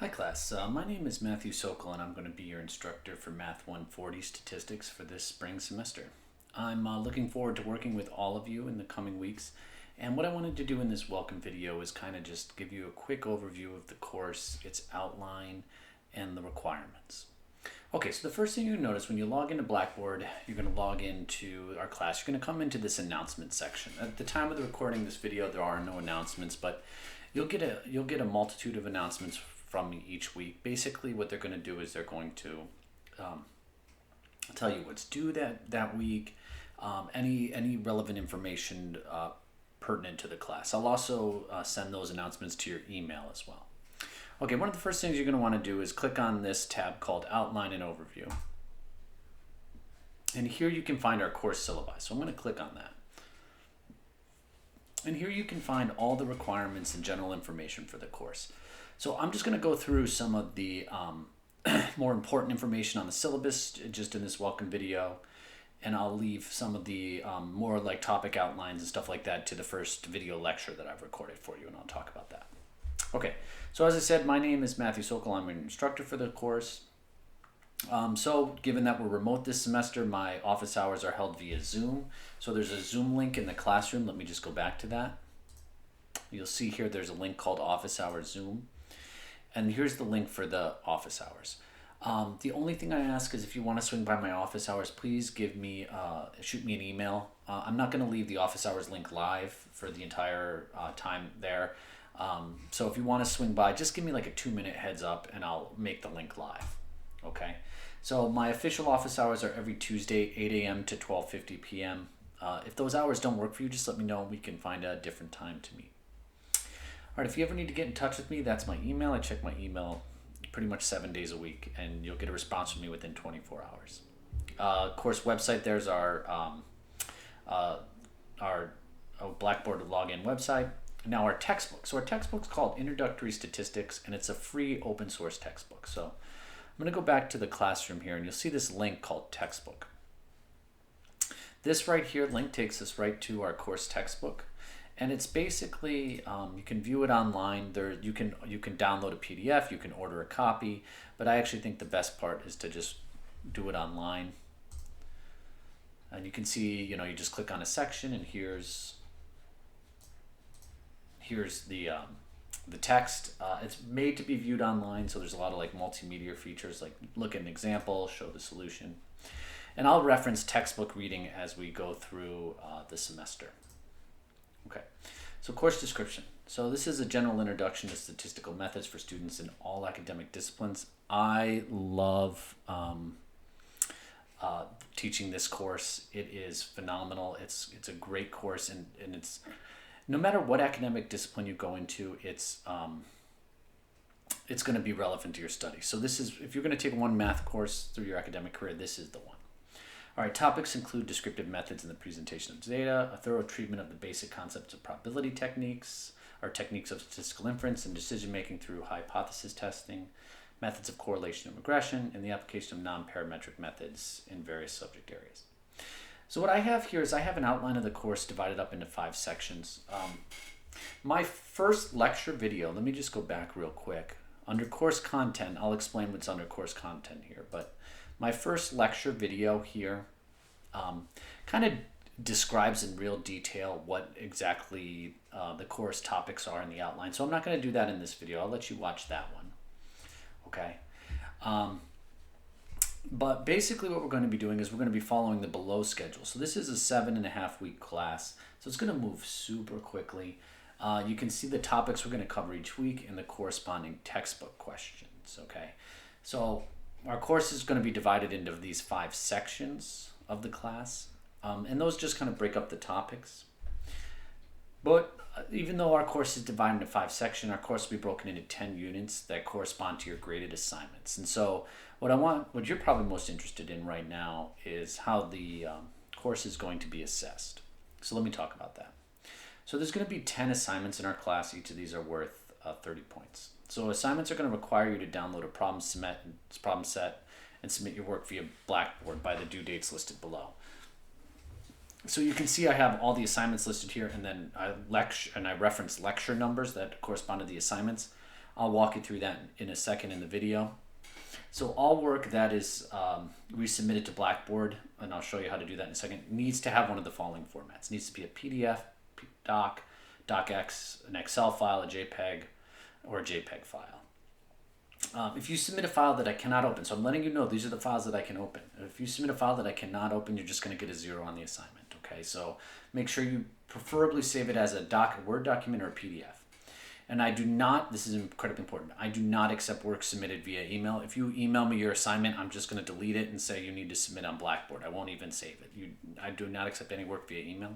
Hi class, my name is Matthew Sokol and I'm going to be your instructor for Math 140 Statistics for this spring semester. I'm looking forward to working with all of you in the coming weeks, and what I wanted to do in this welcome video is kind of just give you a quick overview of the course, its outline, and the requirements. Okay, so the first thing you notice when you log into Blackboard, you're going to log into our class. You're going to come into this announcement section. At the time of the recording of this video, there are no announcements, but you'll get a multitude of announcements from me each week. Basically, what they're going to do is they're going to tell you what's due that week, any relevant information pertinent to the class. I'll also send those announcements to your email as well. Okay, one of the first things you're going to want to do is click on this tab called Outline and Overview. And here you can find our course syllabi. So I'm going to click on that. And here you can find all the requirements and general information for the course. So I'm just going to go through some of the more important information on the syllabus just in this welcome video. And I'll leave some of the more like topic outlines and stuff like that to the first video lecture that I've recorded for you, and I'll talk about that. Okay, so as I said, my name is Matthew Sokol. I'm an instructor for the course. So given that we're remote this semester, my office hours are held via Zoom. So there's a Zoom link in the classroom. Let me just go back to that. You'll see here there's a link called Office Hours Zoom. And here's the link for the office hours. The only thing I ask is if you want to swing by my office hours, please shoot me an email. I'm not going to leave the office hours link live for the entire time there. So if you want to swing by, just give me like a 2-minute heads up and I'll make the link live. Okay. So my official office hours are every Tuesday, 8 a.m. to 12:50 p.m. If those hours don't work for you, just let me know and we can find a different time to meet. All right, if you ever need to get in touch with me, that's my email. I check my email pretty much 7 days a week, and you'll get a response from me within 24 hours. Course website, there's our Blackboard login website. Now our textbook. So our textbook's called Introductory Statistics, and it's a free open source textbook. So I'm going to go back to the classroom here, and you'll see this link called Textbook. This right here link takes us right to our course textbook. And it's basically, you can view it online. You can download a PDF, you can order a copy, but I actually think the best part is to just do it online. And you can see, you just click on a section, and here's the text. It's made to be viewed online, so there's a lot of like multimedia features, like look at an example, show the solution. And I'll reference textbook reading as we go through the semester. Okay, so course description. So this is a general introduction to statistical methods for students in all academic disciplines. I love teaching this course. It is phenomenal. It's a great course, and it's no matter what academic discipline you go into, it's going to be relevant to your study. So this is, if you're going to take one math course through your academic career, this is the one. All right, topics include descriptive methods in the presentation of data, a thorough treatment of the basic concepts of probability techniques, or techniques of statistical inference and decision-making through hypothesis testing, methods of correlation and regression, and the application of non-parametric methods in various subject areas. So what I have here is I have an outline of the course divided up into 5 sections. My first lecture video, let me just go back real quick. Under course content, I'll explain what's under course content here, but my first lecture video here kind of describes in real detail what exactly the course topics are in the outline. So I'm not going to do that in this video. I'll let you watch that one. Okay. But basically what we're going to be doing is we're going to be following the below schedule. So this is a 7.5-week class. So it's going to move super quickly. You can see the topics we're going to cover each week and the corresponding textbook questions. Okay. So our course is going to be divided into these 5 sections of the class, and those just kind of break up the topics. But even though our course is divided into 5 sections, our course will be broken into 10 units that correspond to your graded assignments. And so what you're probably most interested in right now is how the course is going to be assessed. So let me talk about that. So there's going to be 10 assignments in our class. Each of these are worth 30 points. So assignments are going to require you to download a problem set and submit your work via Blackboard by the due dates listed below. So you can see I have all the assignments listed here, and then I reference lecture numbers that correspond to the assignments. I'll walk you through that in a second in the video. So all work that is resubmitted to Blackboard, and I'll show you how to do that in a second, needs to have one of the following formats. It needs to be a PDF, doc, docx, an Excel file, a JPEG, or a JPEG file. If you submit a file that I cannot open, so I'm letting you know these are the files that I can open. If you submit a file that I cannot open, you're just going to get a 0 on the assignment. Okay, so make sure you preferably save it as a Word document or a PDF. And I do not, this is incredibly important, I do not accept work submitted via email. If you email me your assignment, I'm just going to delete it and say you need to submit on Blackboard. I won't even save it. I do not accept any work via email.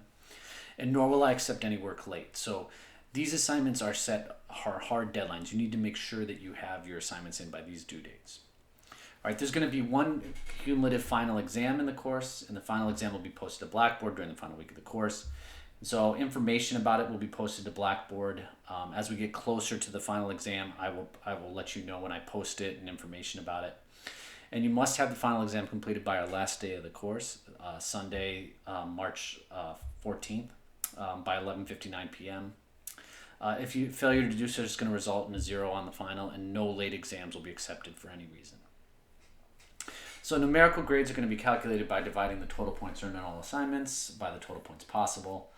And nor will I accept any work late. So these assignments are hard deadlines. You need to make sure that you have your assignments in by these due dates. All right, there's going to be one cumulative final exam in the course, and the final exam will be posted to Blackboard during the final week of the course. So information about it will be posted to Blackboard. As we get closer to the final exam, I will let you know when I post it and information about it. And you must have the final exam completed by our last day of the course, Sunday, March 14th, by 11:59 p.m. If you failure to do so, it's going to result in a 0 on the final, and no late exams will be accepted for any reason. So numerical grades are going to be calculated by dividing the total points earned on all assignments by the total points possible.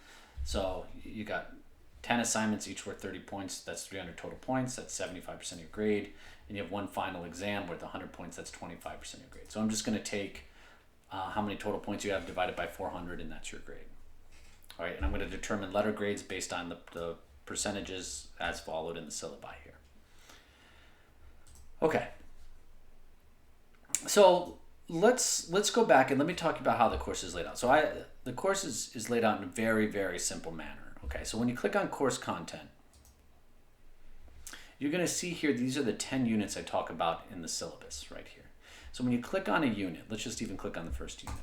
So you got 10 assignments, each worth 30 points. That's 300 total points. That's 75% of your grade. And you have one final exam worth 100 points. That's 25% of your grade. So I'm just going to take how many total points you have divided by 400, and that's your grade. All right, and I'm going to determine letter grades based on the percentages as followed in the syllabi here. Okay. So let's go back and let me talk about how the course is laid out. So the course is laid out in a very, very simple manner. Okay, so when you click on course content, you're going to see here, these are the 10 units I talk about in the syllabus right here. So when you click on a unit, let's just even click on the first unit.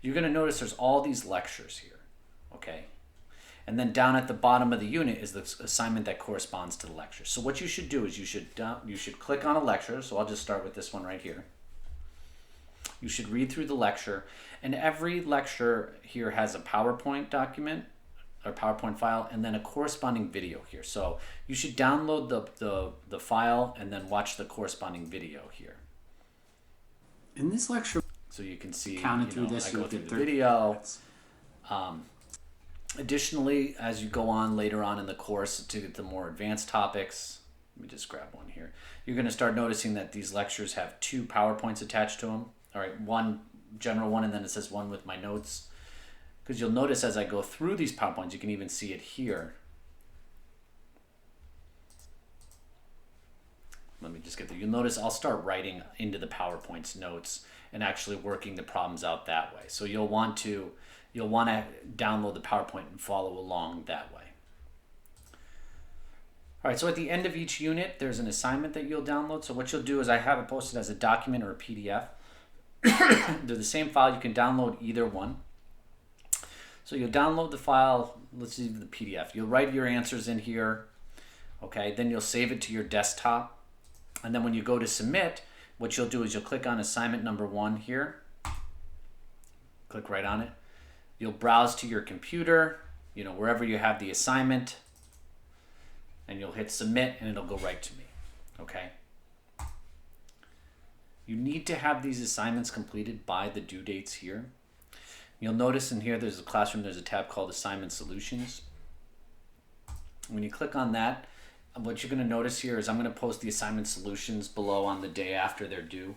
You're going to notice there's all these lectures here, okay? And then down at the bottom of the unit is the assignment that corresponds to the lecture. So what you should do is you should click on a lecture. So I'll just start with this one right here. You should read through the lecture, and every lecture here has a PowerPoint document or PowerPoint file, and then a corresponding video here. So you should download the file and then watch the corresponding video here. In this lecture, so you can see, counted through this, I go through the video. Minutes. Additionally, as you go on later on in the course to the more advanced topics, let me just grab one here. You're going to start noticing that these lectures have 2 PowerPoints attached to them. All right, one general one, and then it says one with my notes. Because you'll notice as I go through these PowerPoints, you can even see it here. Let me just get there. You'll notice I'll start writing into the PowerPoint's notes and actually working the problems out that way. So you'll want to download the PowerPoint and follow along that way. All right, so at the end of each unit, there's an assignment that you'll download. So what you'll do is I have it posted as a document or a PDF. They're the same file. You can download either one. So you'll download the file, let's see the PDF. You'll write your answers in here, okay? Then you'll save it to your desktop. And then when you go to submit, what you'll do is you'll click on assignment number 1 here. Click right on it. You'll browse to your computer, wherever you have the assignment, and you'll hit submit, and it'll go right to me, okay? You need to have these assignments completed by the due dates here. You'll notice in here there's a tab called Assignment Solutions. When you click on that, what you're going to notice here is I'm going to post the assignment solutions below on the day after they're due.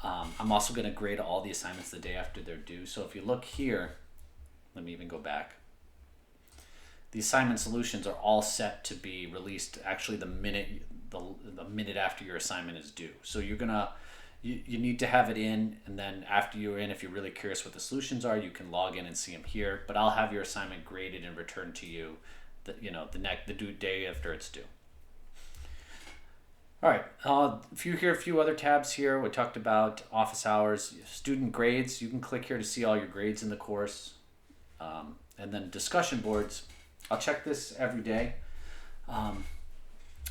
I'm also going to grade all the assignments the day after they're due. So if you look here, let me even go back. The assignment solutions are all set to be released actually the minute after your assignment is due. So you're going to you need to have it in, and then after you're in, if you're really curious what the solutions are, you can log in and see them here. But I'll have your assignment graded and returned to you, the due day after it's due. All right, a few other tabs here. We talked about office hours, student grades. You can click here to see all your grades in the course, and then discussion boards. I'll check this every day.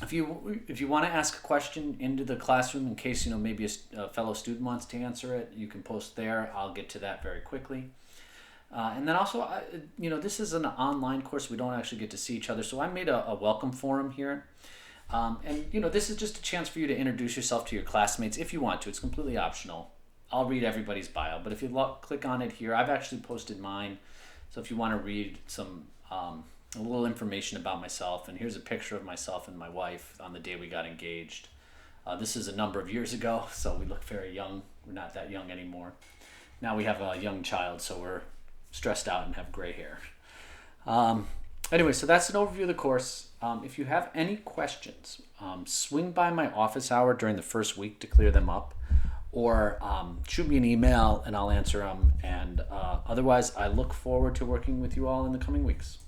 If you want to ask a question into the classroom in case maybe a fellow student wants to answer it, you can post there. I'll get to that very quickly. And then also, this is an online course. We don't actually get to see each other, so I made a welcome forum here. And this is just a chance for you to introduce yourself to your classmates if you want to. It's completely optional. I'll read everybody's bio, but if you click on it here, I've actually posted mine. So if you want to read some a little information about myself, and here's a picture of myself and my wife on the day we got engaged. This is a number of years ago, so we look very young. We're not that young anymore. Now we have a young child, so we're stressed out and have gray hair. Anyway, so that's an overview of the course. If you have any questions, swing by my office hour during the first week to clear them up, or shoot me an email and I'll answer them. And otherwise, I look forward to working with you all in the coming weeks.